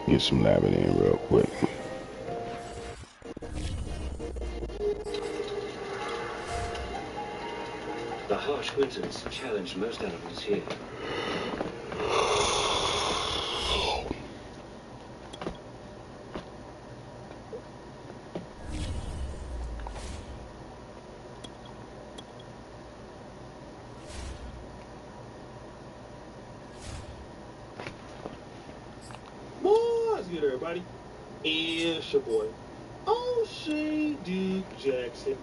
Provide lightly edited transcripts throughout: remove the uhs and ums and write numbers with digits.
Get some labbing in real quick. The harsh winters challenge most animals here. What's good, everybody? It's your boy, O'Shea Duke Jackson.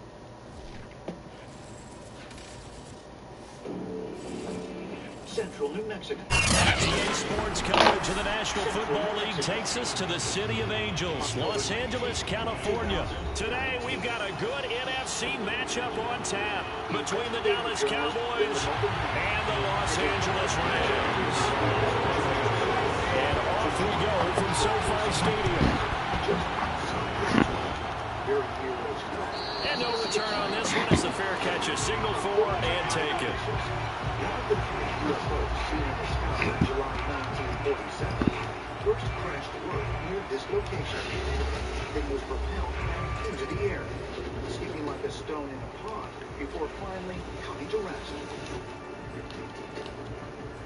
Central New Mexico. EA Sports coverage of the National Football League takes us to the City of Angels, Los Angeles, California. Today, we've got a good NFC matchup on tap between the Dallas Cowboys and the Los Angeles Rams. And off we go from SoFi Stadium. And no return on this one as the fair catch is signaled for and taken. July 1947, first crashed to work near this location. It was propelled into the air, skipping like a stone in a pond before finally coming to rest.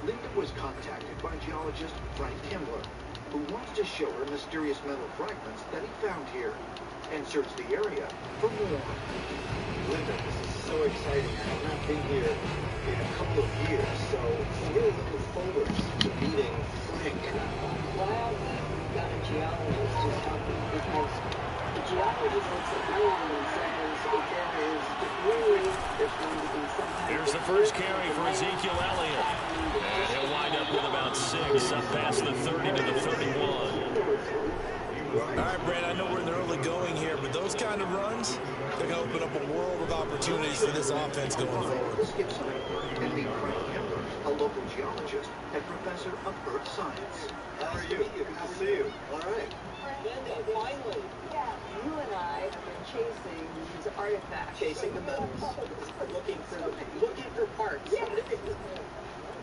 Linda was contacted by geologist Frank Kimbler, who wants to show her mysterious metal fragments that he found here and search the area for more. Linda, this is so exciting. I have not been here in a couple of years, so I'm really looking forward to meeting Frank. Glad we got a geologist to help me because the geologist looks at land and says if there is debris, there's going to be some kind Here's the first carry for Ezekiel Elliott. And he'll wind up with about 6, up past the 30 to the 31. All right, Brad, I know we're in the early going here, but those kind of runs, they're going to open up a world of opportunities for this offense going forward. And meet Frank Kimbler, a local geologist and professor of earth science. How are you? Good to see you. All right. Linda, finally, you and I have been chasing these artifacts. Chasing the metals. looking for parts.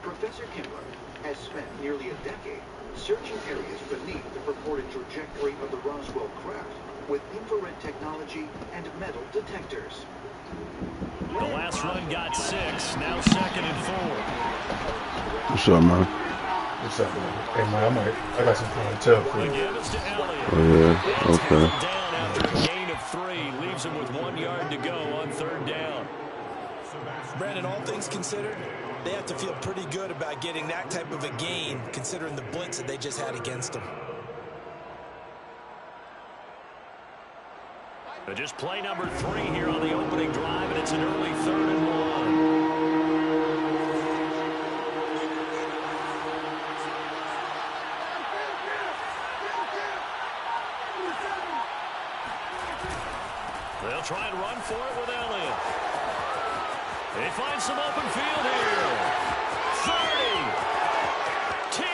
Professor Kimbler has spent nearly a decade searching areas beneath the purported trajectory of the Roswell craft with infrared technology and metal detectors. The last run got 6, now 2nd and 4. What's up, man? What's up, man? Hey, man, I got some clientele for you. Again, it's to Elliott. Oh, yeah, okay. Down after a gain of 3, leaves him with 1 yard to go on 3rd down. Brandon, all things considered, they have to feel pretty good about getting that type of a gain, considering the blitz that they just had against them. But just play number 3 here on the opening drive, and it's an early 3rd and 1. They'll try and run for it with Elliott. They find some open field here. 30, 10,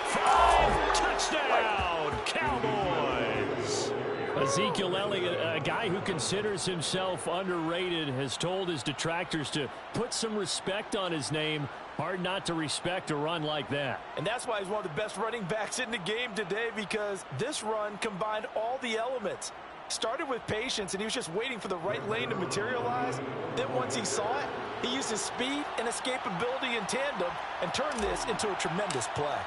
5, touchdown, Cowboys. Ezekiel Elliott, a guy who considers himself underrated, has told his detractors to put some respect on his name. Hard not to respect a run like that. And that's why he's one of the best running backs in the game today, because this run combined all the elements. Started with patience, and he was just waiting for the right lane to materialize. Then once he saw it, he used his speed and escapability in tandem and turned this into a tremendous play.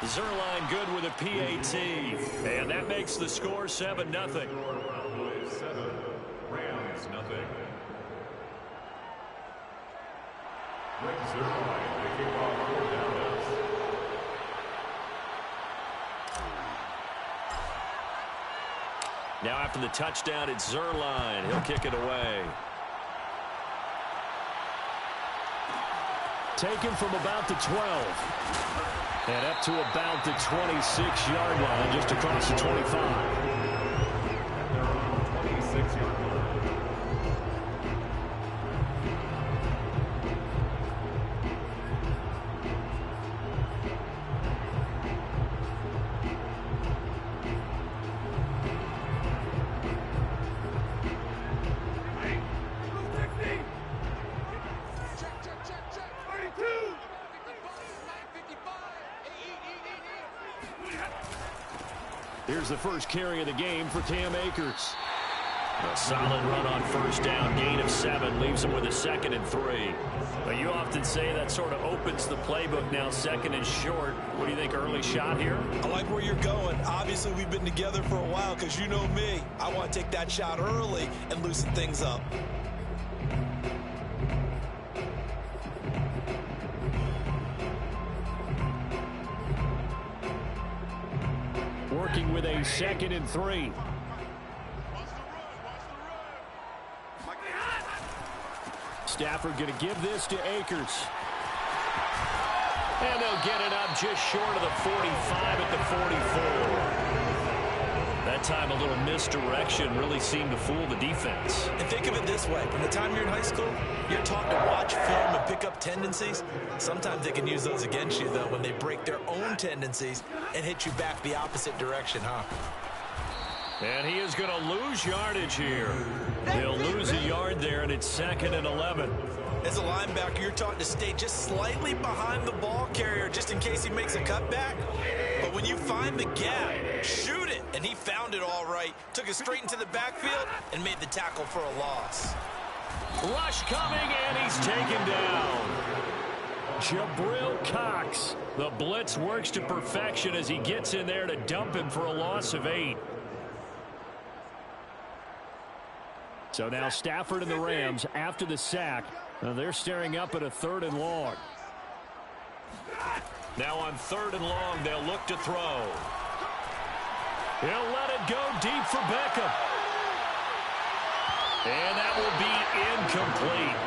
Zerline good with a PAT, and that makes the score 7-0. Cowboys 7, Rams 0. Rick Zerline to kick off 4 downs. Now after the touchdown, it's Zerline. He'll kick it away. Taken from about the 12. And up to about the 26-yard line, just across the 25. And they're on the 26-yard line. the first carry of the game for Cam Akers. A solid run on first down, gain of 7, leaves him with a 2nd and 3. But you often say that sort of opens the playbook now, 2nd and short. What do you think, early shot here? I like where you're going. Obviously, we've been together for a while because you know me. I want to take that shot early and loosen things up. Working with a 2nd and 3. Stafford going to give this to Akers. And they'll get it up just short of the 45 at the 44. That time a little misdirection really seemed to fool the defense. And think of it this way. From the time you're in high school, you're taught to watch film and pick up tendencies. Sometimes they can use those against you, though, when they break their own tendencies and hit you back the opposite direction, huh? And he is going to lose yardage here. He'll lose a yard there, and it's 2nd and 11. As a linebacker, you're taught to stay just slightly behind the ball carrier just in case he makes a cutback. But when you find the gap, shoot it. And he found it all right. Took it straight into the backfield and made the tackle for a loss. Rush coming, and he's taken down. Jabril Cox. The blitz works to perfection as he gets in there to dump him for a loss of 8. So now Stafford and the Rams, after the sack, they're staring up at a 3rd and long. Now on 3rd and long, they'll look to throw. He'll let it go deep for Beckham. And that will be incomplete.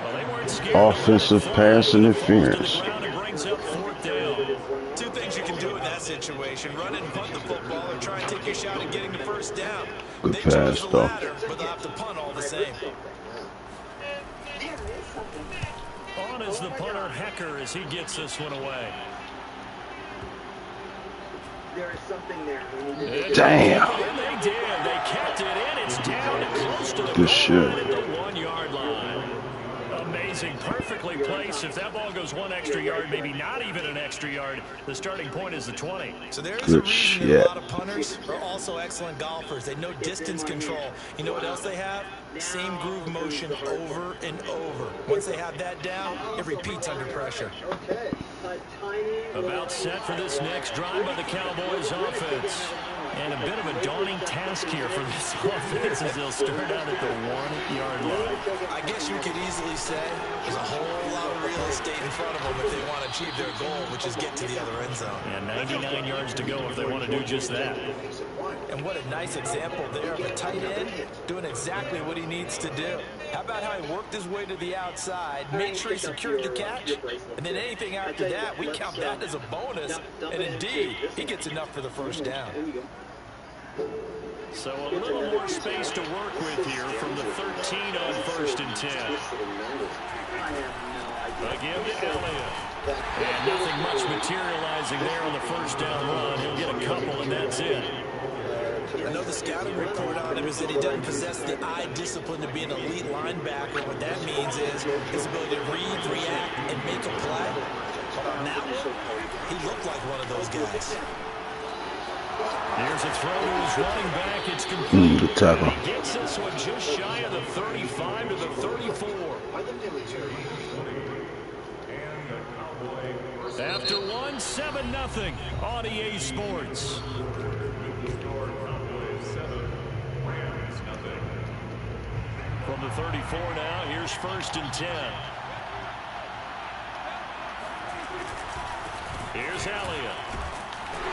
Well, they weren't scared. Offensive pass interference. It brings up 4th down. 2 things you can do in that situation: run and punt the football, or try and take your shot at getting the first down. Good They pass, chose the though. latter, but they'll have to punt all the same. On is the punter, Hecker, as he gets this one away. There is something there. We need to Damn. And they did. They kept it in. It's down close to the Good shit. at the 1-yard line. Amazing. Perfectly placed. If that ball goes 1 extra yard, maybe not even an extra yard, the starting point is the 20. So there is Good a reason that a shit. lot of punters are also excellent golfers. They know distance control. You know what else they have? Same groove motion over and over. Once they have that down, it repeats under pressure. Okay. About set for this next drive by the Cowboys offense. And a bit of a daunting task here for this offense as they'll start out at the 1-yard line. I guess you could easily say there's a whole lot of real estate in front of them if they want to achieve their goal, which is get to the other end zone. And 99 yards to go if they want to do just that. And what a nice example there of a tight end doing exactly what he needs to do. How about how he worked his way to the outside, made sure he secured the catch, and then anything after that, we count that as a bonus. And indeed, he gets enough for the first down. So a little more space to work with here from the 13 on 1st and 10. Again to Elliott. And nothing much materializing there on the first down run. He'll get a couple, and that's it. I know the scouting report on him is that he doesn't possess the eye discipline to be an elite linebacker. What that means is his ability to read, react, and make a play. But on that one, he looked like one of those guys. Here's a throw to his running back. It's complete. Good tackle. He gets this one just shy of the 35 to the 34. After 1, 7-0 on EA Sports. From the 34 now, here's 1st and 10. Here's Elliott.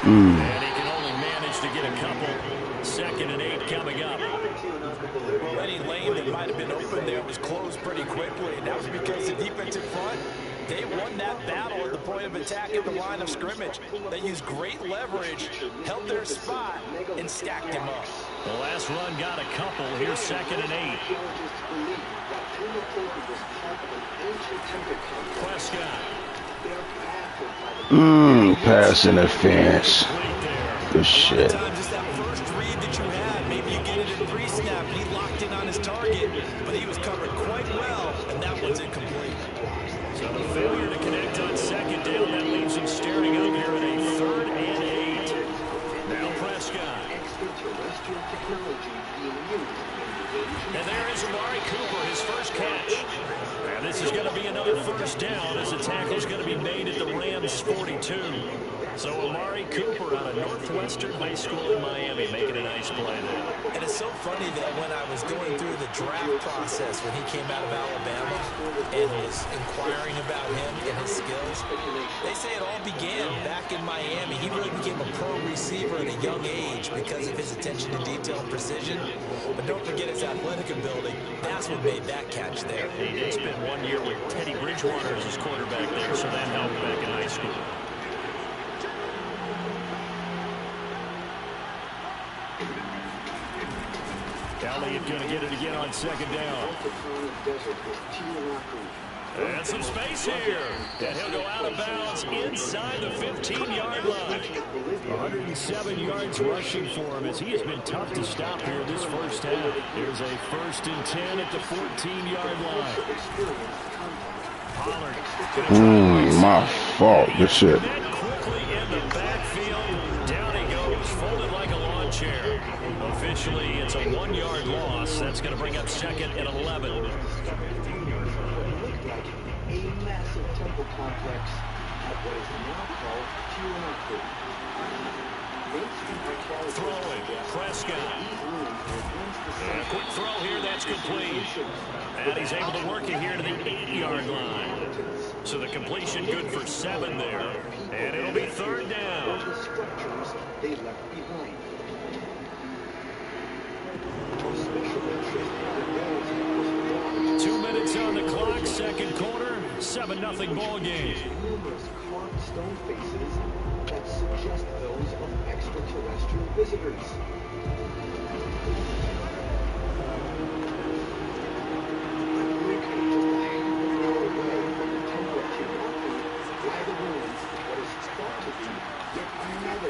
And he can only manage to get a couple. 2nd and 8 coming up. Well, any lane that might have been open there was closed pretty quickly, and that was because the defensive front, they won that battle at the point of attack at the line of scrimmage. They used great leverage, held their spot, and stacked him up. The last run got a couple. Here's 2nd and 8. Prescott. Pass interference. Good shit. Sometimes just that first read that you had, maybe you get it in pre-snap, and he locked in on his target, but he was covered quite well, and that one's incomplete. So the failure to connect on 2nd down, that leaves him staring up here at a 3rd and 8. Now Prescott. Here's Amari Cooper, his first catch. And this is going to be another first down as the tackle's going to be made at the Rams' 42. So Amari Cooper out of Northwestern High School in Miami making a nice play there. And it's so funny that when I was going through the draft process when he came out of Alabama and was inquiring about him and his skills, they say it all began back in Miami. He really became a pro receiver at a young age because of his attention to detail and precision. But don't forget his athletic ability. That's what made that catch there. He did spend 1 year with Teddy Bridgewater as his quarterback there, so that helped back in high school. Elliott going to get it again on second down. And some space here. And he'll go out of bounds inside the 15-yard line. 107 yards rushing for him as he has been tough to stop here this first half. Here's a 1st and 10 at the 14-yard line. Pollard. My fault. Good shit. Quickly in the backfield. Down he goes, folded like a lawn chair. Officially, it's a 1-yard loss. That's going to bring up 2nd and 11. A massive temple complex at what is now called Tier Throwing, Prescott. And a quick throw here, that's complete. And he's able to work it here to the 8-yard line. So the completion good for 7 there. And it'll be 3rd down. The structures they left behind. 2 minutes on the clock, 2nd quarter, 7-0 ball game. Numerous carved stone faces that suggest those of extraterrestrial visitors.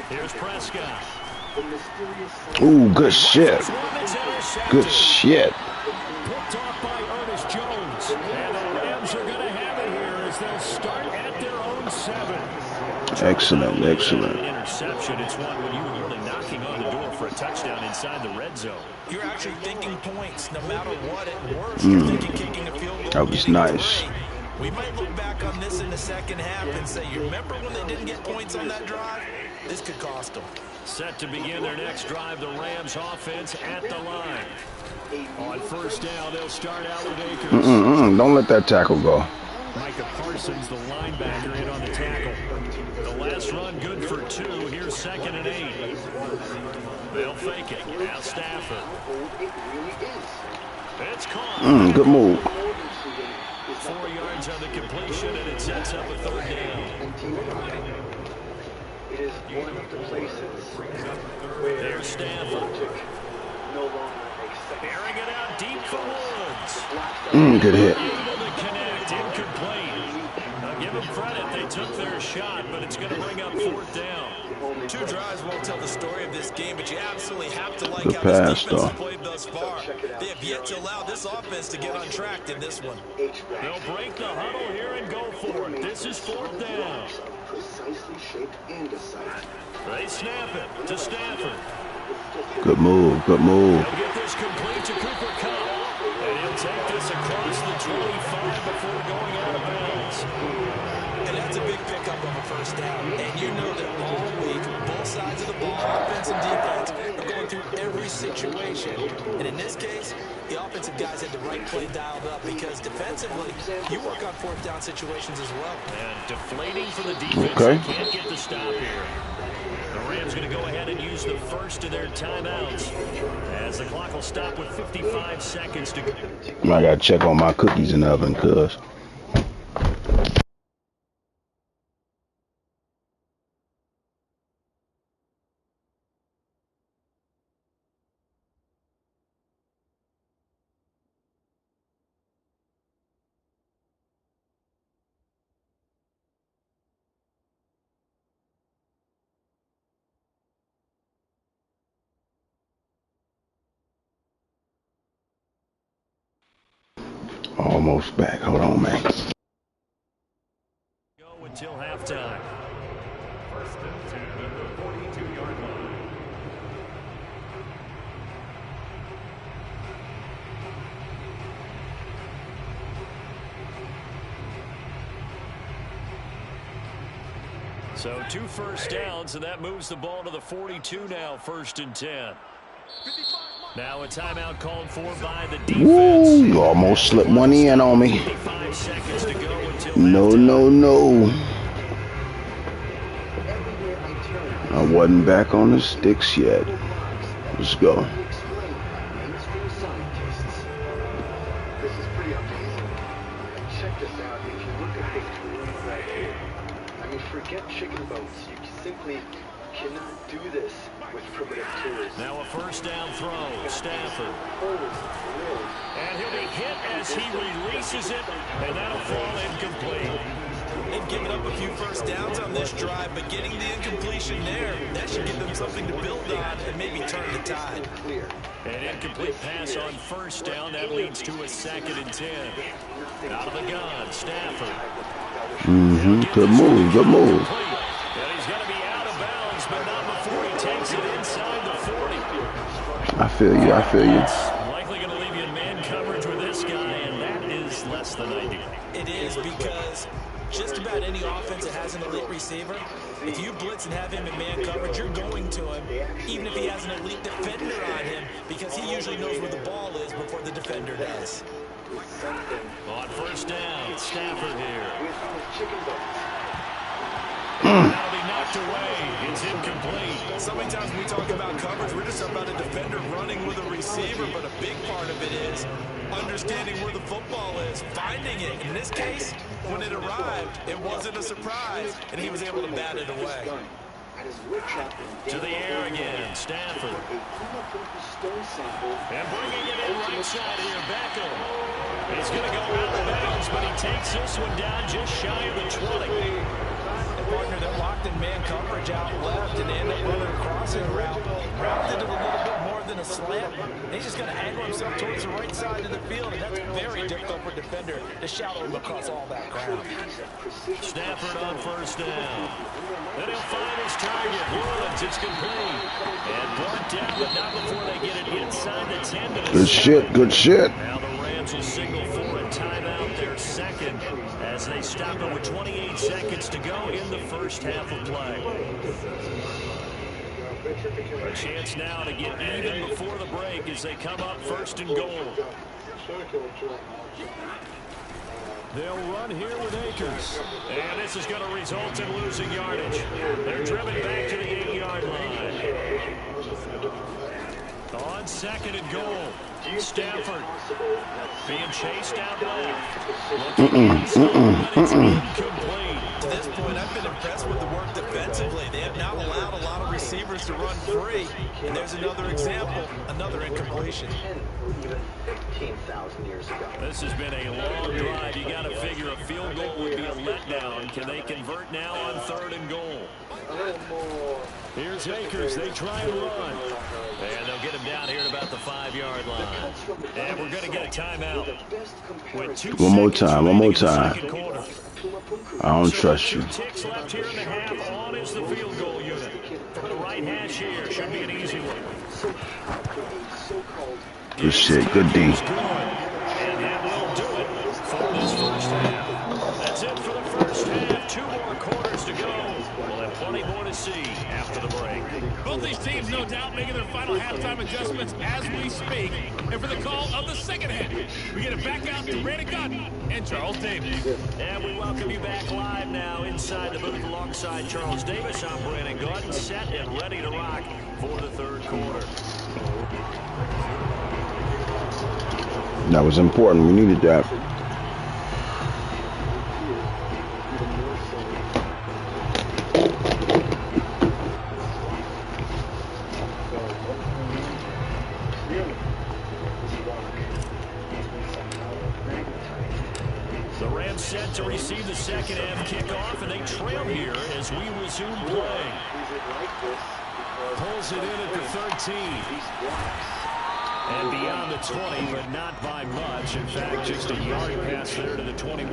Here's Prescott. Ooh, good shit. Good shit. Picked off by Ernest Jones. And the Rams are going to have it here as they'll start at their own 7. Excellent, excellent. Interception. It's one when you were really knocking on the door for a touchdown inside the red zone. You're actually thinking points no matter what. At worst, you're thinking kicking a field goal. That was nice. We might look back on this in the second half and say, you remember when they didn't get points on that drive? This could cost them. Set to begin their next drive, the Rams offense at the line. On 1st down, they'll start out with Akers. Don't let that tackle go. Micah Parsons, the linebacker, in on the tackle. The last run good for 2. Here's 2nd and 8. They'll fake it. Now Stafford. It's caught. Good move. 4 yards on the completion, and it sets up a 3rd down. It is one of the places where There's Stafford. no longer makes sense. Airing it out deep for Woods. Good hit. Able to connect, incomplete. Now give them credit, they took their shot, but it's going to bring up 4th down. 2 drives won't tell the story of this game, but you absolutely have to like Good how pass, this defense though. has played thus far. They have yet to allow this offense to get untracked in this one. They'll break the huddle here and go for it. This is 4th down. Precisely shaped and decided. They snap it to Stafford. Good move. Good move. He'll get this complete to Cooper Kupp. And he'll take this across the 25 before going out of bounds. And that's a big pickup of a 1st down. And you know that all week, both sides of the ball, offense and defense, are going through every situation. And in this case, the offensive guys had the right play dialed up because defensively, you work on 4th down situations as well. And deflating for the defense. Okay. They can't get the stop here. The Rams going to go ahead and use the first of their timeouts as the clock will stop with 55 seconds to go. I gotta check on my cookies in the oven, cuz. Almost back. Hold on, man. Go until halftime. 1st and 10 at the 42-yard line. So 2 first downs, and that moves the ball to the 42 now, 1st and 10. Now a timeout called for by the defense. Woo, you almost slipped one in on me. 55 seconds to go until No, halftime. no, no. I wasn't back on the sticks yet. Let's go. This is pretty amazing. Check this out. If you look at this right here, I mean, forget chicken boats. You simply cannot do this with primitive tools. Now a first down throw. Stafford. Holy really? And he'll be hit as he releases it, and that'll fall incomplete. They've given up a few first downs on this drive, but getting the incompletion there, that should give them something to build on and maybe turn the tide. An incomplete pass on first down. That leads to a 2nd and 10. Out of the gun, Stafford. Good move, good move. And he's going to be out of bounds, but not before he takes it inside the 40. I feel you, I feel you. Likely going to leave you in man coverage with this guy, and that is less than ideal. It is, because just about any offense that has an elite receiver, if you blitz and have him in man coverage, you're going to him, even if he has an elite defender on him, because he usually knows where the ball is before the defender does. On first down, Stafford here. That'll be knocked away. It's incomplete. So many times when we talk about coverage, we're just about a defender running with a receiver, but a big part of it is understanding where the football is, finding it. In this case, when it arrived, it wasn't a surprise, and he was able to bat it away. To the air again, Stafford. And bringing it in right side here, Beckham. He's going to go out of bounds, but he takes this one down just shy of the 20. Partner, they're locked in man coverage out left, and they end up running a crossing route. Rounded it a little bit more than a slant. He's just going to angle himself towards the right side of the field, and that's very difficult for a defender to shadow him across all that ground. Stafford on first down. Then he'll find his target. Woods, it's complete. And brought down, but not before they get it inside the 10 to the Good shit, good shit. Now the Rams will signal for a timeout, their second, as they stop it with 28 seconds to go in the first half of play. A chance now to get even before the break as they come up 1st and goal. They'll run here with Akers. And this is going to result in losing yardage. They're driven back to the 8-yard line. On 2nd and goal, Stafford being chased out left. It's incomplete. To this point, I've been impressed with the work defensively. They have not allowed a lot of receivers to run free. And there's another example, another incompletion. This has been a long drive. You got to figure a field goal would be a letdown. Can they convert now on 3rd and goal? Here's Akers. They try and run. And they'll get him down here at about the 5-yard line. And we're going to get a timeout. One more time, one more time. I don't trust you. 2 ticks left here in the half. On is the field goal unit. From the right hash here. Should be an easy one. Good shit, good D. And that will do it for this first half. That's it for the first half. 2 more quarters to go. We'll have plenty more to see after the break. Both these teams, no doubt, making their final halftime adjustments as we speak. And for the call of the second half, we get it back out to Brandon Gunn and Charles Davis. And we welcome you back live now inside the booth alongside Charles Davis. I'm Brandon Gunn, set and ready to rock for the 3rd quarter. That was important. We needed that. The Rams set to receive the second half kickoff, and they trail here as we resume play. Pulls it in at the 13. And beyond the 20, but not by much. In fact, just a yard pass there to the 21.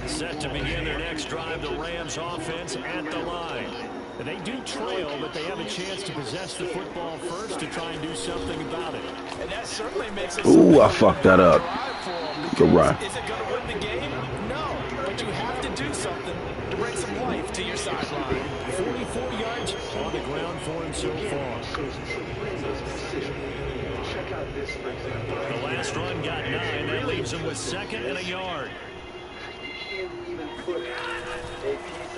Set to begin their next drive, the Rams offense at the line. They do trail, but they have a chance to possess the football first to try and do something about it. And that certainly makes it Ooh, I fucked that up. Good run. Is it going to win the game? No, but you have to do something to bring some life to your sideline. 44 yards on the ground for him so far. The last run got 9. That leaves him with 2nd and a yard.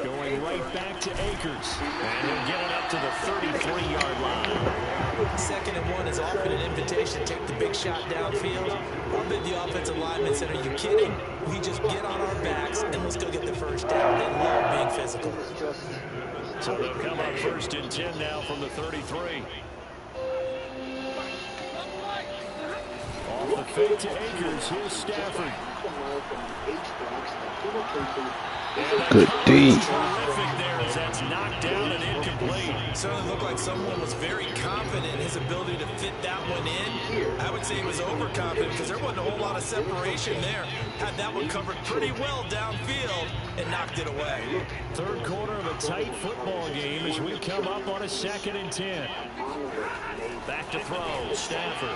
Going right back to Akers. And he'll get it up to the 33-yard line. 2nd and 1 is often an invitation to take the big shot downfield. I bet the offensive lineman said, are you kidding? We just get on our backs and let's go get the first down. They love being physical. So they'll come up 1st and 10 now from the 33. Off the fake to Akers. Here's Stafford. Good D. Terrific there as that's knocked down and incomplete. Certainly looked like someone was very confident in his ability to fit that one in. I would say he was overconfident because there wasn't a whole lot of separation there. Had that one covered pretty well downfield and knocked it away. Third quarter of a tight football game as we come up on a 2nd and 10. Back to throw. Stafford.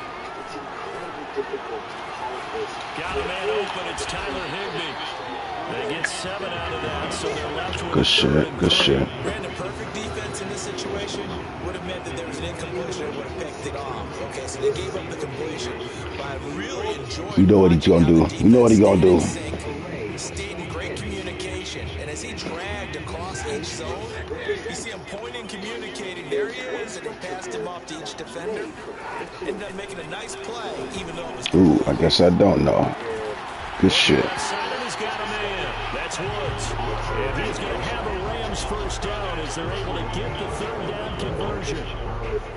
Got a man open. It's Tyler Higbee. They get 7 out of that, so they're left with Good shit. Good shit. Brandon, perfect defense in this situation would have meant that there was an incompletion and would have picked it off. Okay, so they gave up the completion. But I really enjoyed. You know what he's gonna do. You know what he's gonna do. Stayed in great communication, and as he dragged across each zone, you see him pointing, communicating. There he is, and he passed him off to each defender. Ended up making a nice play, even though it was. Ooh, I guess I don't know. Good shit. He's got a man. That's Woods. And he's going to have a Rams first down as they're able to get the 3rd down conversion.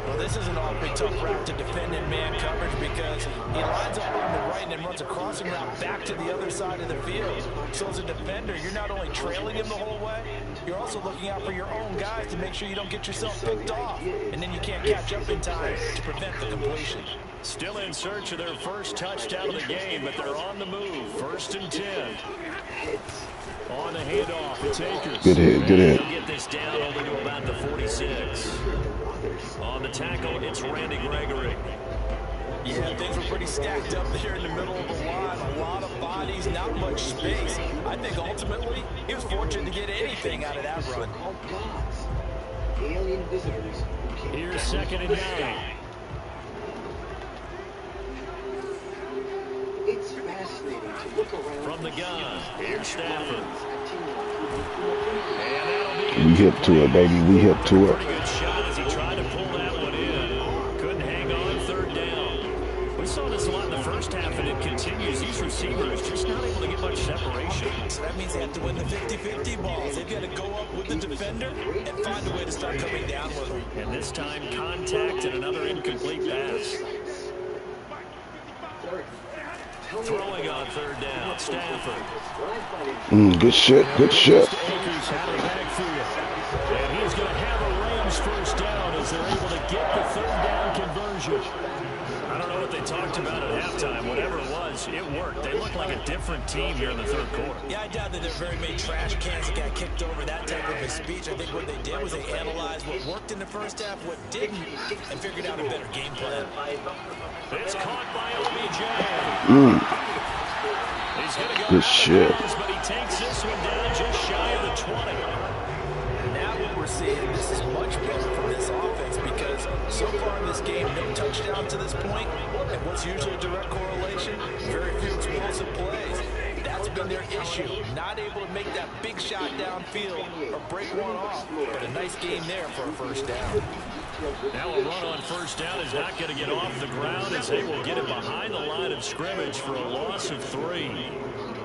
Well, this is an awfully tough route to defend in man coverage because he lines up on the right and then runs a crossing route back to the other side of the field. So as a defender, you're not only trailing him the whole way, you're also looking out for your own guys to make sure you don't get yourself picked off. And then you can't catch up in time to prevent the completion. Still in search of their first touchdown of the game, but they're on the move. 1st and 10. On the handoff, it's Akers. Good hit, good hit. They'll get this down only to about the 46. On the tackle, it's Randy Gregory. Yeah, things were pretty stacked up there in the middle of the line. A lot of bodies, not much space. I think ultimately he was fortunate to get anything out of that run. Here's 2nd and 9. It's fascinating to look around. From the gun, here's Stafford. And that'll be We hip to it, baby. We hip to it. pretty good shot as he tried to pull that one in. Couldn't hang on. 3rd down. We saw this a lot in the first half, and it continues. These receivers just not able to get much separation. So that means they have to win the 50-50 balls. They've got to go up with the defender and find a way to start coming down with them. And this time, contact and another incomplete pass. Throwing on 3rd down, Stafford. Good shit. Good shit. Akers had it back for you. And he's going to have a Rams first down as they're able to get the 3rd down conversion. I don't know what they talked about at halftime. Whatever it was, it worked. They looked like a different team here in the 3rd quarter. Yeah, I doubt that they're very many trash cans that got kicked over, that type of a speech. I think what they did was they analyzed what worked in the first half, what didn't, and figured out a better game plan. It's caught by OBJ. He's going to go Good shit. but he takes this one down just shy of the 20. Now what we're seeing, this is much better from this offense because so far in this game, no touchdown to this point, and what's usually a direct correlation, very few explosive plays. That's been their issue, not able to make that big shot downfield or break one off, but a nice game there for a first down. Now a run on first down is not going to get off the ground as they will get it behind the line of scrimmage for a loss of 3.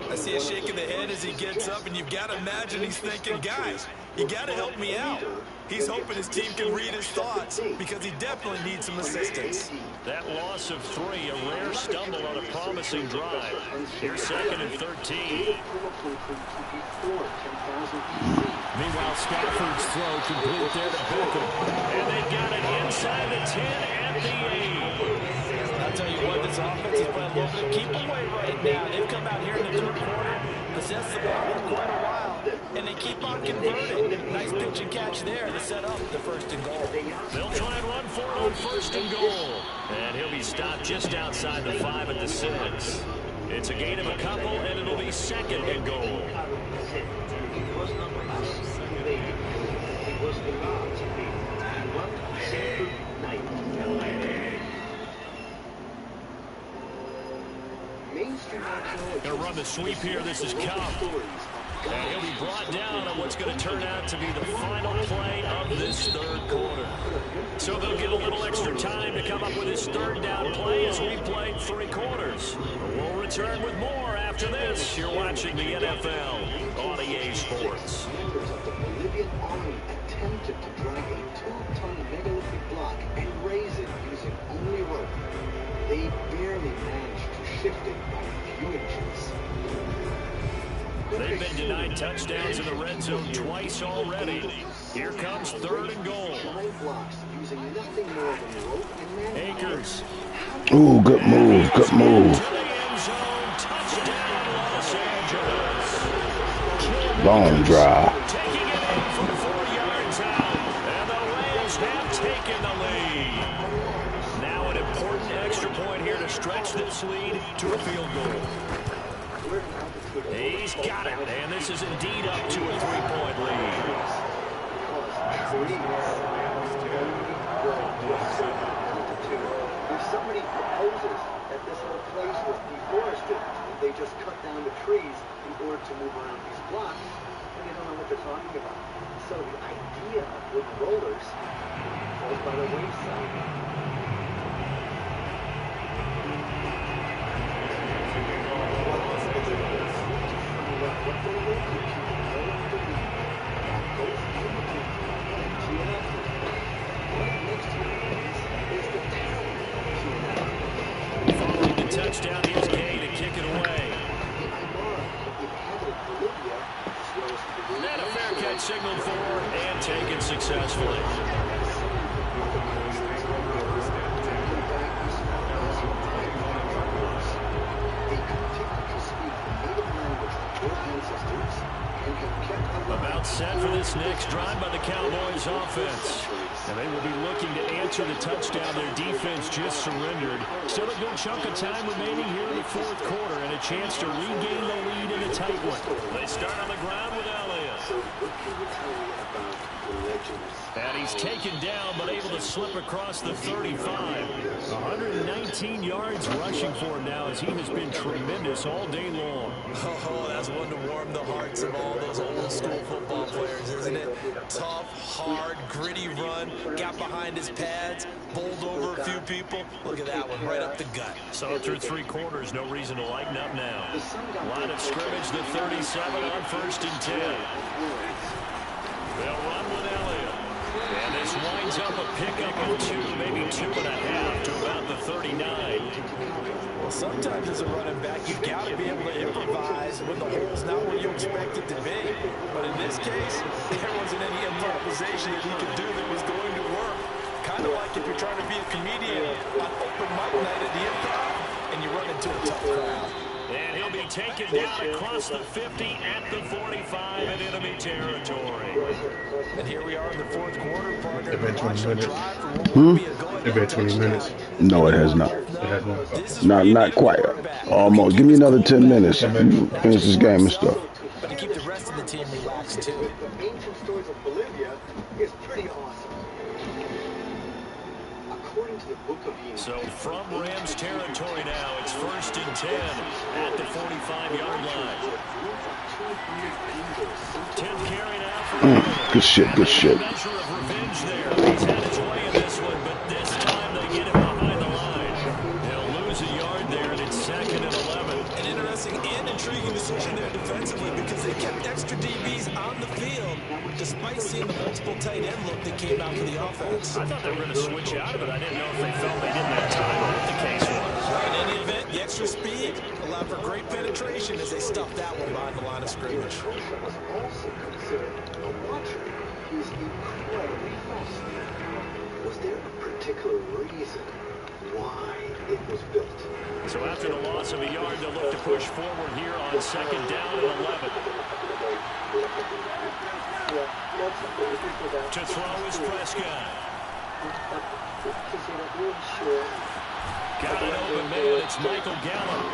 I see a shake of the head as he gets up, and you've got to imagine he's thinking, guys, you got to help me out. He's hoping his team can read his thoughts because he definitely needs some assistance. That loss of 3, a rare stumble on a promising drive. Here's 2nd and 13. Meanwhile, Stafford's throw complete there to Beckham. And they got it inside the 10 at the 8. I'll tell you what, this offense is playing a little bit keep away right now. They've come out here in the 3rd quarter. The possessed the ball for quite a while, and they keep on converting. Nice pitch and catch there to set up the 1st and goal. They'll try and run for it on 1st and goal. And he'll be stopped just outside the 5 at the 6. It's a gain of a couple, and it'll be 2nd and goal. Gonna run the sweep here. This is Cup. And he'll be brought down on what's going to turn out to be the final play of this 3rd quarter. So they'll get a little extra time to come up with his 3rd down play as we played 3 quarters. We'll return with more after this. You're watching the NFL on EA Sports. Members of the Bolivian army attempted to drag a 2-ton megalithic block and raise it using only rope. They barely managed to shift it by a few inches. They've been denied touchdowns in the red zone twice already. Here comes 3rd and goal. Akers. Ooh, good move, good move. Long drive. Taking it in from 4 yards out. And the Rams have taken the lead. Now an important extra point here to stretch this lead to a field goal. He's got it, and this is indeed up to a 3-point lead. If somebody proposes that this whole place was deforested, they just cut down the trees in order to move around these blocks, then they don't know what they're talking about. So the idea of wooden rollers falls by the wayside. Following the touchdown, here's Gay to kick it away. And a fair catch signaled for and taken successfully. About set for this next drive by the Cowboys offense. And they will be looking to answer the touchdown their defense just surrendered. Still a good chunk of time remaining here in the 4th quarter and a chance to regain the lead in a tight one. They start on the ground with Elliott. And he's taken down but able to slip across the 35. 119 yards rushing for him now as he has been tremendous all day long. Oh, that's one to warm the hearts of all those old school football players, isn't it? Tough, hard, gritty run, got behind his pads, bowled over a few people. Look at that one, right up the gut. So through 3 quarters, no reason to lighten up now. Line of scrimmage, the 37 on 1st and 10. They'll run with Elliott. And this winds up a pickup of 2, maybe 2.5 to about the 39. Well, sometimes as a running back, you've got to be able to improvise when the hole's not where you expect it to be. But in this case, there wasn't any improvisation that he could do that was going to work. Kind of like if you're trying to be a comedian on open mic night at the Improv and you run into a tough crowd. And he'll be taken down across the 50 at the 45 in enemy territory. And here we are in the 4th quarter, partner. It's been 20 minutes. It's been 20 minutes. No, it has not. It has not. Not quite. Almost. Give me another 10 minutes. Finish this game and stuff. But to keep the rest of the team relaxed, too. The ancient stories of Bolivia is pretty awesome. According to the Book of Enoch, So from Rams territory now, it's 1st and 10 at the 45-yard line. 10th carry now for Good shit, good shit. measure of revenge there. He's had his way in this one, but this time they get him behind the line. He'll lose a yard there, and it's 2nd and 11. An interesting and intriguing decision there defensively because they kept extra DBs on the field despite seeing the multiple tight end look that came out for the offense. I thought they were going to switch out of it. I didn't know if they felt they didn't have time or what the case was. In any event, the extra speed allowed for great penetration as they stuffed that one behind the line of scrimmage. was also considered a watcher. He's incredibly fascinating. Was there a particular reason why it was built? So after the loss of a yard, they'll look to push forward here on second down and 11. To throw is Prescott. Got an open man. It's Michael Gallup.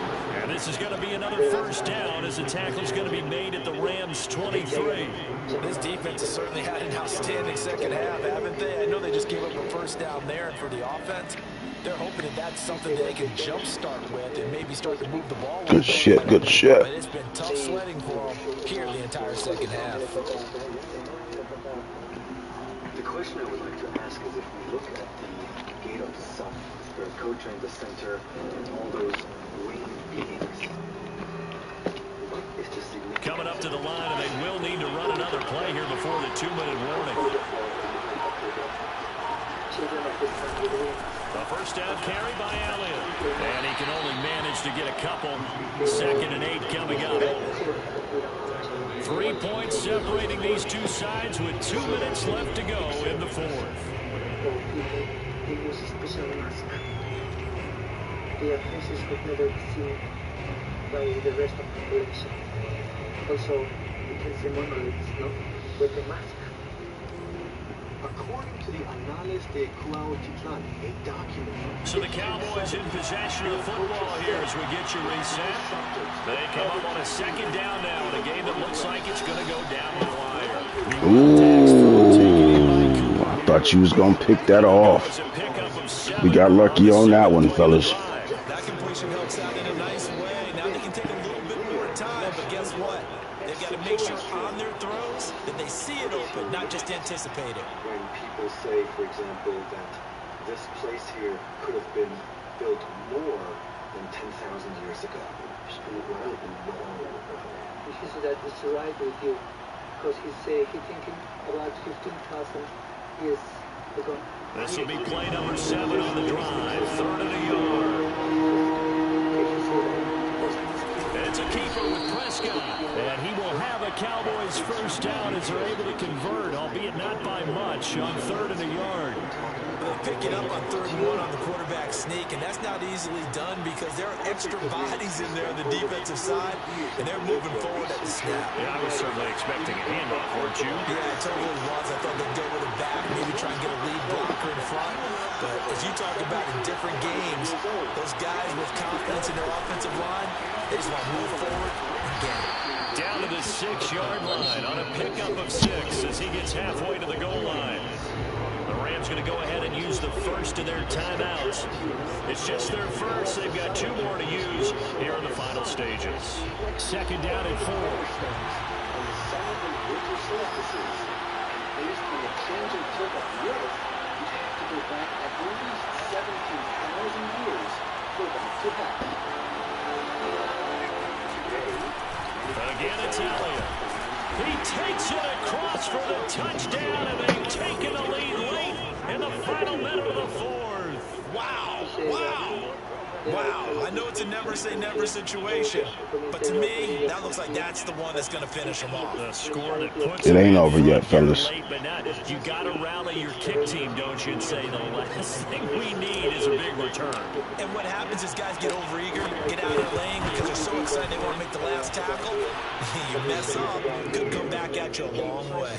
And this is going to be another first down as the tackle's going to be made at the Rams' 23. This defense has certainly had an outstanding second half, haven't they? I know they just gave up a first down there, and for the offense, they're hoping that that's something that they can jumpstart with and maybe start to move the ball. Good shit, good shit. But it's been tough sledding for them here the entire second half. The question I would like to ask is if we look at the gate of South, their coach in the center, and all those wing beings, it's just significant. Coming up to the line, and they will need to run another play here before the 2-minute warning. A first down carry by Elliott. And he can only manage to get a couple. 2nd and 8 coming up. 3 points separating these two sides with 2 minutes left to go in the fourth. They use a special mask. The offenses could never be seen by the rest of the population. Also, you can see monoliths, no? With the mask. According to the Anales de Cuautitlán, a document. So the Cowboys in possession of the football here as we get you reset. They come up on a second down now in a game that looks like it's going to go down the wire. Ooh, I thought you was going to pick that off. We got lucky on that one, fellas. That completion helps out in a nice way. Now they can take a little bit more time, but guess what? They've got to make sure on their throws that they see it open, not just anticipate it. When people say, for example, that this place here could have been built more than 10,000 years ago. He said that it's right with you, because he's thinking about 15,000 years ago. This will be play number 7 on the drive. 3rd and a yard. And it's a keeper with Prescott. And he will have a Cowboys first down as they're able to convert, albeit not by much, on 3rd and a yard. They pick it up on 3rd and 1 on the quarterback sneak, and that's not easily done because there are extra bodies in there on the defensive side, and they're moving forward at the snap. Yeah, I was certainly expecting a handoff, weren't you? Yeah, I totally was. I thought they'd go with it back, maybe try and get a lead blocker in front. But as you talk about in different games, those guys with confidence in their offensive line, they just want to move forward and get it. Down to the 6-yard line on a pickup of 6 as he gets halfway to the goal line. The Rams going to go ahead and use the first of their timeouts. It's just their first. They've got 2 more to use here in the final stages. 2nd down and 4. Based on the changing tip of the earth, you'd have to go back at least 17,000 years for that to happen. Again, it's Elliott. He takes it across for the touchdown, and they've taken the lead late in the final minute of the fourth. Wow. Wow. Wow. I know it's a never-say-never situation, but to me, that looks like that's the one that's going to finish them off. The score that puts It ain't over yet, fellas. late, but not, you got to rally your kick team, don't you, and say the last thing we need is a big return. And what happens is guys get overeager, get out of their lane because they're so excited they want to make the last tackle. You mess up, could come back at you a long way.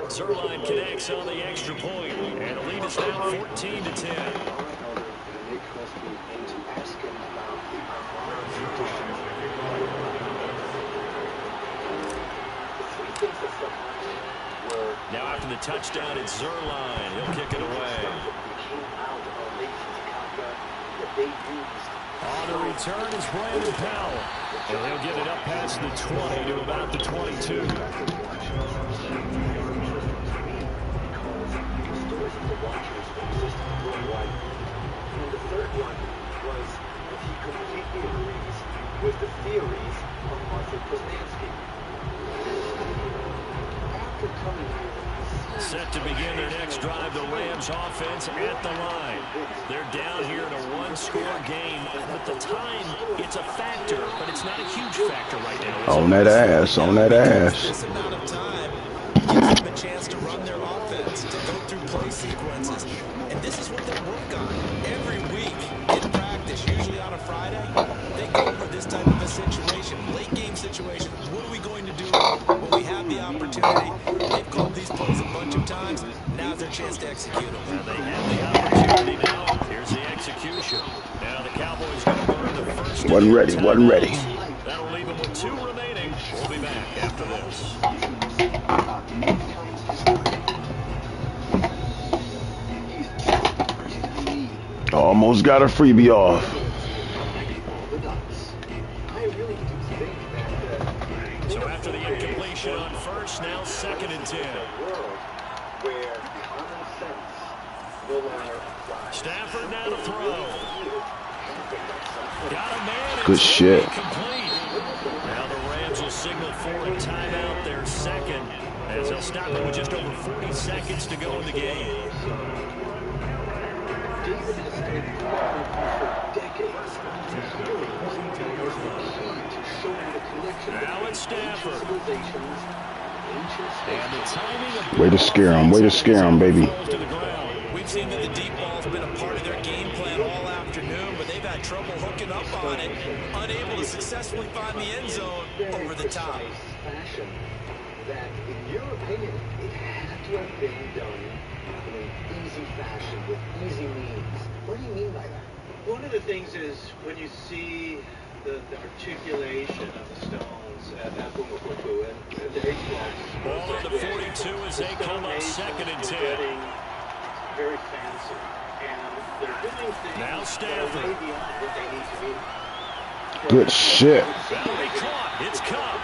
Zerline connects on the extra point, and the lead is now 14-10. Now after the touchdown, it's Zerline. He'll kick it away. On the return is Brandon Powell. And he'll get it up past the 20 to about the 22. And the third one was that he completely agrees with the theories of Arthur Poznansky. After coming here, Set to begin their next drive, the Rams offense at the line. They're down here in a one-score game. At the time, it's a factor, but it's not a huge factor right now. On that ass, on that ass. This amount of time gives them a chance to run their offense, to go through play sequences. And this is what they work on every week in practice. like this. Usually on a Friday, they go over this type of a situation, late game situation. What are we going to do when we have the opportunity? They've called these plays a bunch of times. Now's their chance to execute them. And they have the opportunity now. Here's the execution. Now the Cowboys going to burn the first. Wasn't ready. Wasn't ready. That'll leave them with 2 remaining. We'll be back after this. Almost got a freebie off. So after the incompletion on first, now 2nd and 10. Stafford now to throw. Got a man. Good shit. Now the Rams will signal for a timeout, their 2nd, as they'll stop it with just over 40 seconds to go in the game. Now it's Stafford. And the timing of Way to scare him. Way to scare him, baby. We've seen that the deep ball's been a part of their game plan all afternoon, but they've had trouble hooking up on it, unable to successfully find the end zone over the top. That, in your opinion, it had to have been done in an easy fashion with easy means. What do you mean by that? One of the things is when you see the articulation of the stones at Pumapuku and the H-blocks. Ball on the 42 as they come up 2nd and 10. Very fancy. And they're doing things now Stafford. way beyond what they need to be. Good shit. That'll be caught. It's Cup.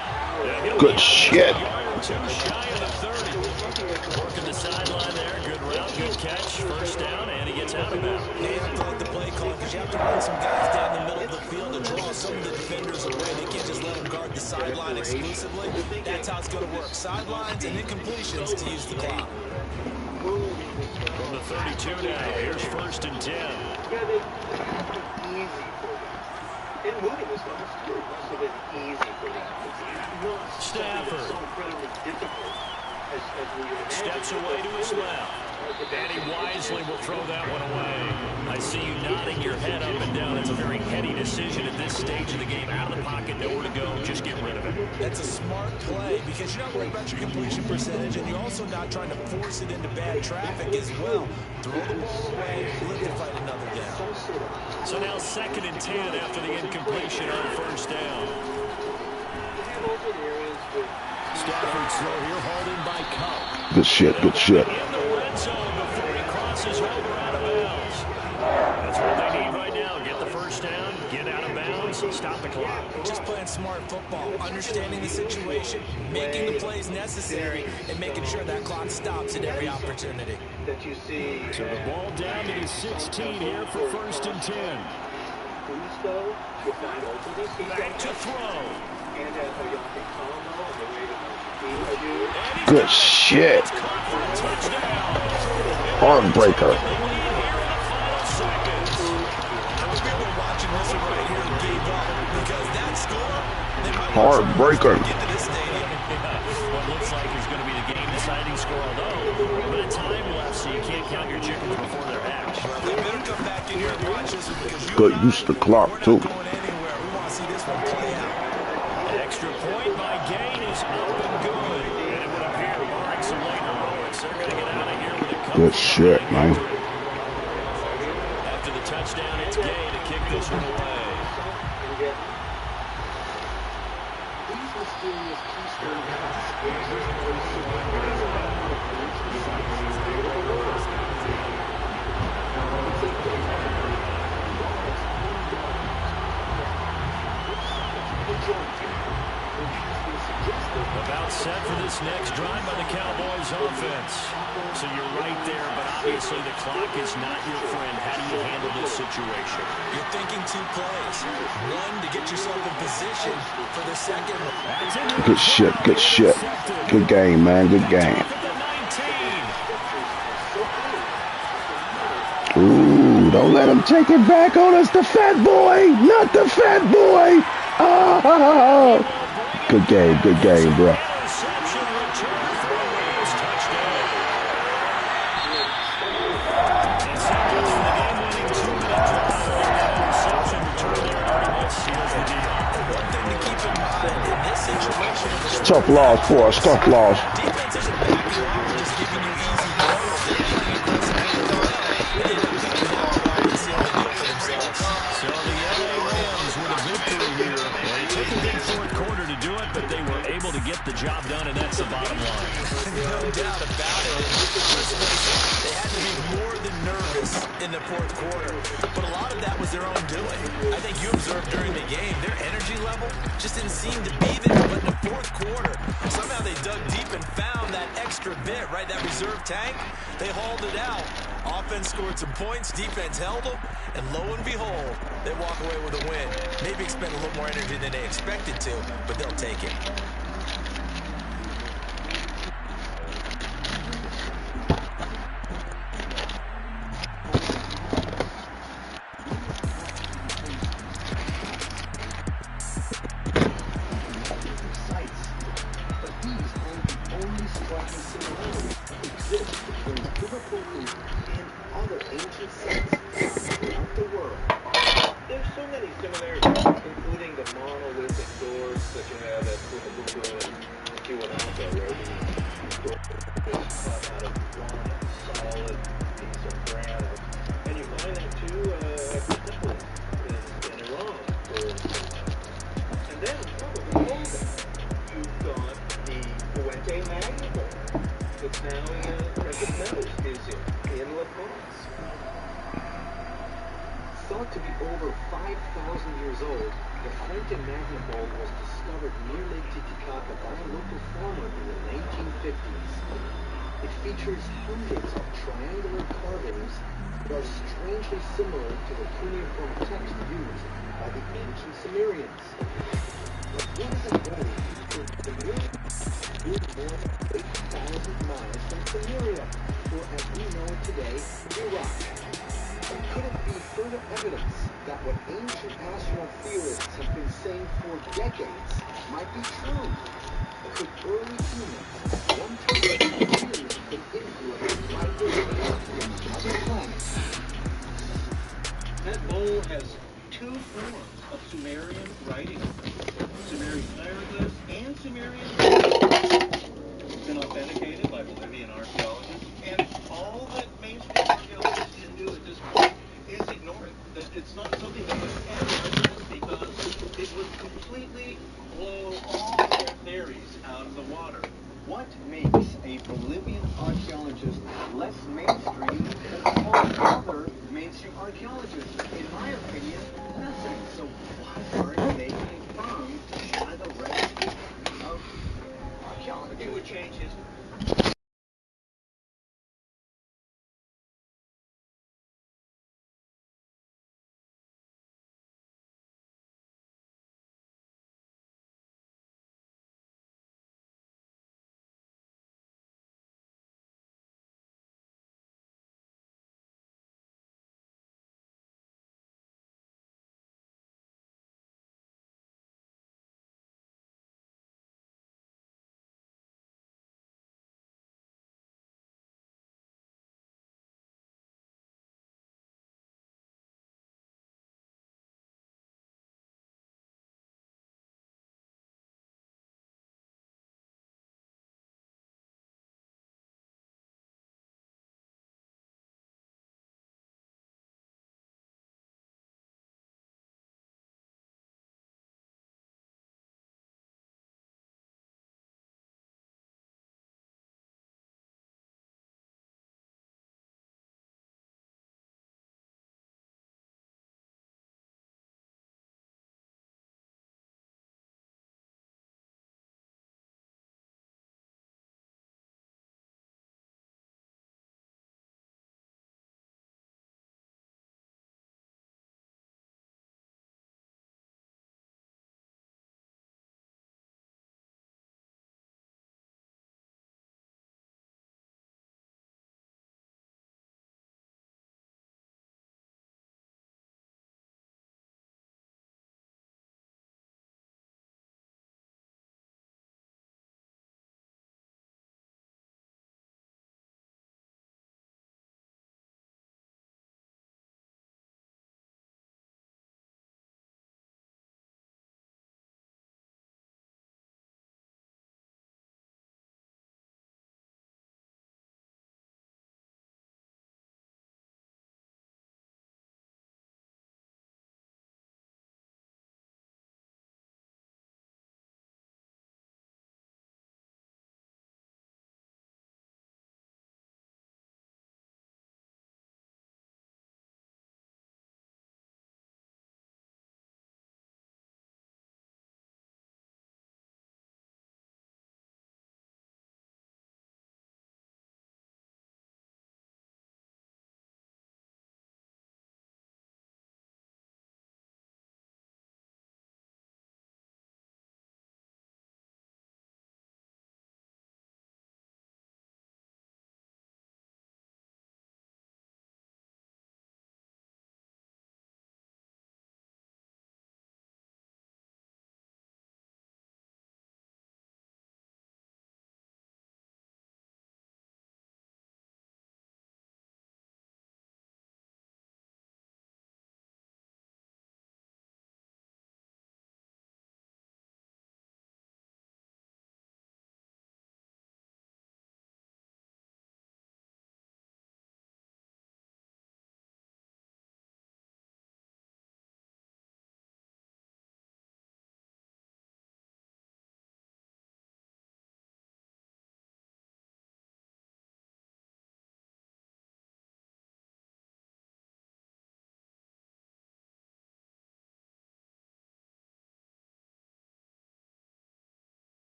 Good shit. Too shy of the 30. Working the sideline there. Good route, good catch. First down, and he gets out of bounds. They have to let the play call because you have to run some guys down the middle of the field and draw some of the defenders away. They can't just let them guard the sideline exclusively. That's how it's going to work. Sidelines and incompletions to use the clock. From the 32 now, here's 1st and 10. Yeah, they have been easy for them. And moving this one has also been easy for them. It's not Stafford. so incredibly difficult as we would imagine. Steps away to his left. And he wisely will throw that one away. I see you nodding your head up and down. It's a very heady decision at this stage of the game. Out of the pocket, nowhere to go. Just get rid of it. That's a smart play because you're not worried about your completion percentage, and you're also not trying to force it into bad traffic as well. Throw the ball away, live to fight another down. So now 2nd and 10 after the incompletion on first down. Stafford's throw here, hauled in by Cup. Good shit. Good shit. In the red zone before he crosses over out of bounds. That's what they need right now. Get the first down, get out of bounds, stop the clock. Just playing smart football, understanding the situation, making the plays necessary, and making sure that clock stops at every opportunity. That you see. So the ball down to his 16 here for 1st and 10. Back to throw. Good shit. Heartbreaker. Heartbreaker. What looks like is going to be the game-deciding score, although a bit of time left, so you can't count your chickens before they're hatched. They better come back in here and watch this because Good use of the clock, too. going anywhere. We want to see this one play out. Extra point by Gain is up and good. And it would appear, barring some late heroics, they're going to get out of here with a couple. Good shit, man. After the touchdown, it's Gain to kick this one away. About set for this next drive by the Cowboys offense. So you're right there, but obviously the clock is not your friend. How do you handle this situation? You're thinking 2 plays. One, to get yourself in position for the second. Good shit. Good shit. Good game, man. Good game. Ooh, don't let him take it back on us. The fat boy. Not the fat boy. Oh. Good game, bro. tough loss for us. Tough loss. Defense isn't backing off and just giving you easy throws. They're making aggressive hands on up and end up picking it off right and sealing the deal for themselves. So the LA Rams with a victory here. And it took a big fourth quarter to do it, but they were able to get the job done, and that's the bottom line. No doubt about it. Let's face it, they had to be more than nervous in the fourth quarter. But a lot of that was their own doing. I think you observed during the game, their energy level just didn't seem to be there. But in the fourth quarter, somehow they dug deep and found that extra bit, right? That reserve tank. They hauled it out. Offense scored some points. Defense held them. And lo and behold, they walk away with a win. Maybe expend a little more energy than they expected to, but they'll take it. Thought to be over 5,000 years old, the Fuente Magna Bowl was discovered near Lake Titicaca by a local farmer in the 1950s. It features hundreds of triangular carvings that are strangely similar to the cuneiform text used by the ancient Sumerians. But what is it really? The Sumerians lived more than 8,000 miles from Samaria, or as we know it today, Iraq. And could it be further evidence that what ancient astronauts theorists have been saying for decades might be true? Could early humans one time have been influenced by visitors from other planets? That bowl has two forms of Sumerian writing, Sumerian hieroglyphs and Sumerian words. It's been authenticated by Bolivian archaeologists, and all that mainstream archaeologists can do at this point is ignore it. That it's not something that was ever because it would completely blow all their theories out of the water. What makes a Bolivian archaeologist less mainstream than all other mainstream archaeologists? In my opinion, nothing. So why aren't they confirmed by the rest of archaeology? It would change his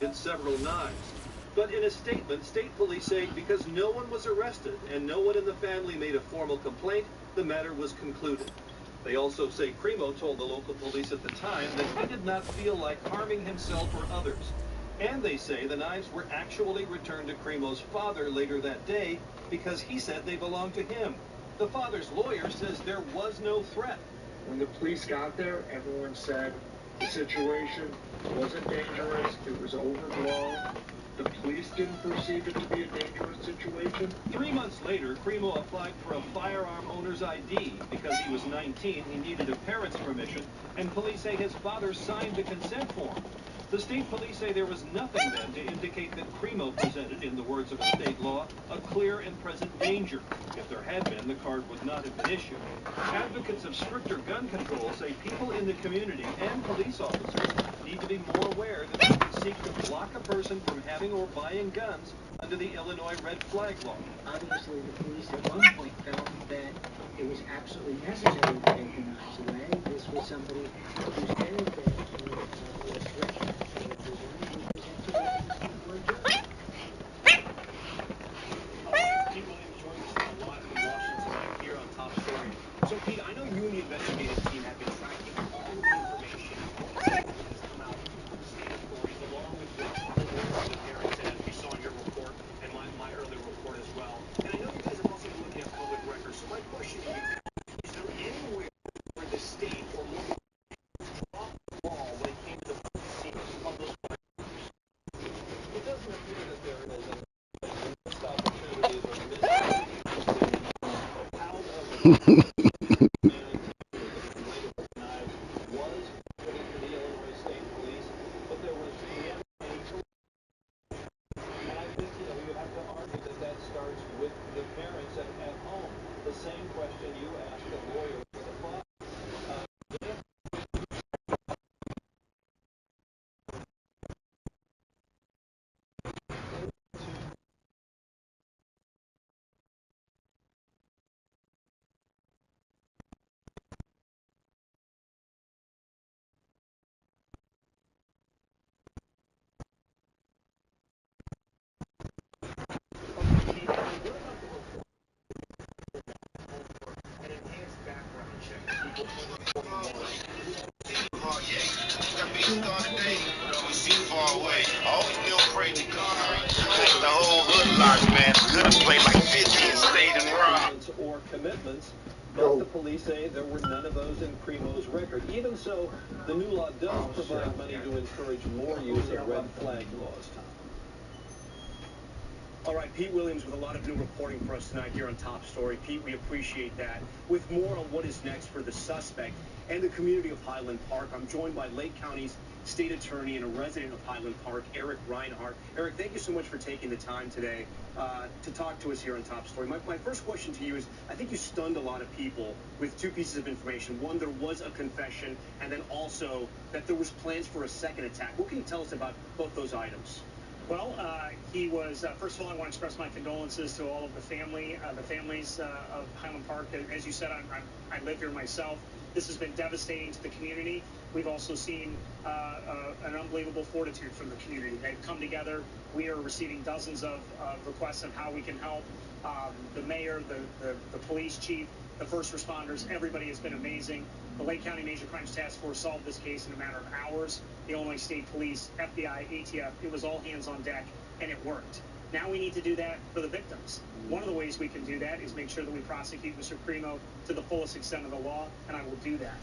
and several knives. But in a statement, state police say because no one was arrested and no one in the family made a formal complaint, the matter was concluded. They also say Cremo told the local police at the time that he did not feel like harming himself or others. And they say the knives were actually returned to Cremo's father later that day because he said they belonged to him. The father's lawyer says there was no threat. When the police got there, everyone said the situation wasn't dangerous, it was overblown. The police didn't perceive it to be a dangerous situation. 3 months later, Cremo applied for a firearm owner's ID. Because he was 19, he needed a parent's permission, and police say his father signed the consent form. The state police say there was nothing then to indicate that Cremo presented, in the words of a state law, a clear and present danger. If there had been, the card would not have been issued. Advocates of stricter gun control say people in the community and police officers need to be more aware that they can seek to block a person from having or buying guns under the Illinois red flag law. Obviously, the police at one point felt that it was absolutely necessary to take the knives away. This was somebody who said that he was threatened. Pete Williams joins us now live from Washington here on Top Story. So, Pete, I know you and the investigative team have been tracking all of the information that has come out from state authorities, along with what the parents said, as we saw in your report and my earlier report as well. And I know you guys have also been looking at public records. So my question to you is there anywhere where the state or local dropped the ball when it came to the scene of those records? It doesn't appear that there is a missed opportunities or missed out of was put into the Illinois State Police, but there was and I think, we would have to argue that that starts with the parents at home. The same question you asked the lawyer for the father. Or commitments, but the police say there were none of those in Cremo's record. Even so, the new law does provide money to encourage more use of red flag laws. All right, Pete Williams with a lot of new reporting for us tonight here on Top Story. Pete, we appreciate that. With more on what is next for the suspect and the community of Highland Park, I'm joined by Lake County's state attorney and a resident of Highland Park, Eric Reinhart. Eric, thank you so much for taking the time today to talk to us here on Top Story. My first question to you is, I think you stunned a lot of people with two pieces of information. One, there was a confession, and then also that there was plans for a second attack. What can you tell us about both those items? Well, he was, first of all, I want to express my condolences to all of the families of Highland Park. As you said, I live here myself. This has been devastating to the community. We've also seen an unbelievable fortitude from the community. They've come together. We are receiving dozens of requests of how we can help. The mayor, the police chief, the first responders, everybody has been amazing. The Lake County Major Crimes Task Force solved this case in a matter of hours. The Illinois State Police, FBI, ATF, it was all hands on deck, and it worked. Now we need to do that for the victims. One of the ways we can do that is make sure that we prosecute Mr. Cremo to the fullest extent of the law, and I will do that.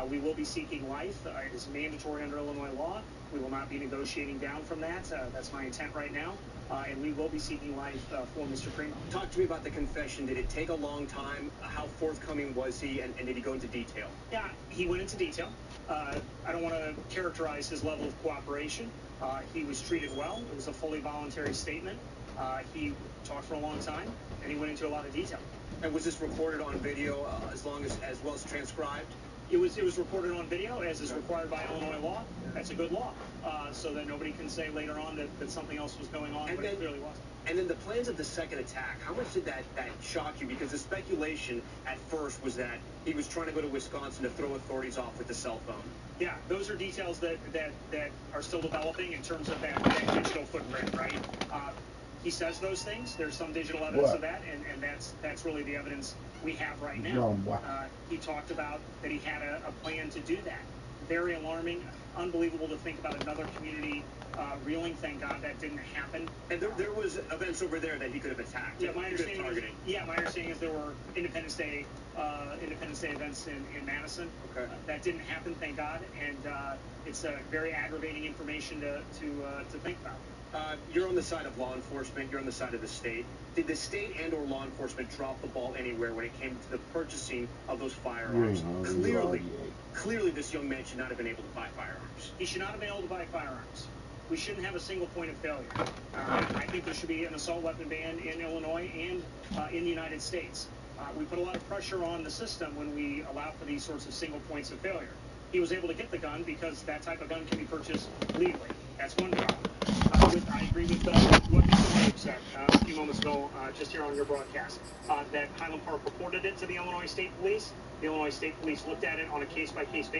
We will be seeking life. It is mandatory under Illinois law. We will not be negotiating down from that. That's my intent right now. And we will be seeking life for Mr. Cremo. Talk to me about the confession. Did it take a long time? How forthcoming was he? And did he go into detail? Yeah, he went into detail. I don't want to characterize his level of cooperation. He was treated well. It was a fully voluntary statement. He talked for a long time, and he went into a lot of detail. And was this recorded on video as well as transcribed? It was recorded on video, as is required by Illinois law. That's a good law, so that nobody can say later on that something else was going on, but it clearly wasn't. And then the plans of the second attack, how much did that shock you? Because the speculation at first was that he was trying to go to Wisconsin to throw authorities off with the cell phone. Yeah, those are details that are still developing in terms of that digital footprint, right? He says those things. There's some digital evidence of that, and that's really the evidence we have right now. He talked about that he had a plan to do that. Very alarming, unbelievable to think about another community reeling. Thank God that didn't happen. And there was events over there that he could have attacked. Yeah, my understanding is there were Independence Day events in Madison. Okay. That didn't happen, thank God, and it's very aggravating information to think about. You're on the side of law enforcement. You're on the side of the state. Did the state and or law enforcement drop the ball anywhere when it came to the purchasing of those firearms? Clearly, this young man should not have been able to buy firearms. He should not have been able to buy firearms. We shouldn't have a single point of failure. I think there should be an assault weapon ban in Illinois and in the United States. We put a lot of pressure on the system when we allow for these sorts of single points of failure. He was able to get the gun because that type of gun can be purchased legally. That's one problem. I agree with what Mr. Williams said a few moments ago, just here on your broadcast, that Highland Park reported it to the Illinois State Police. The Illinois State Police looked at it on a case-by-case basis.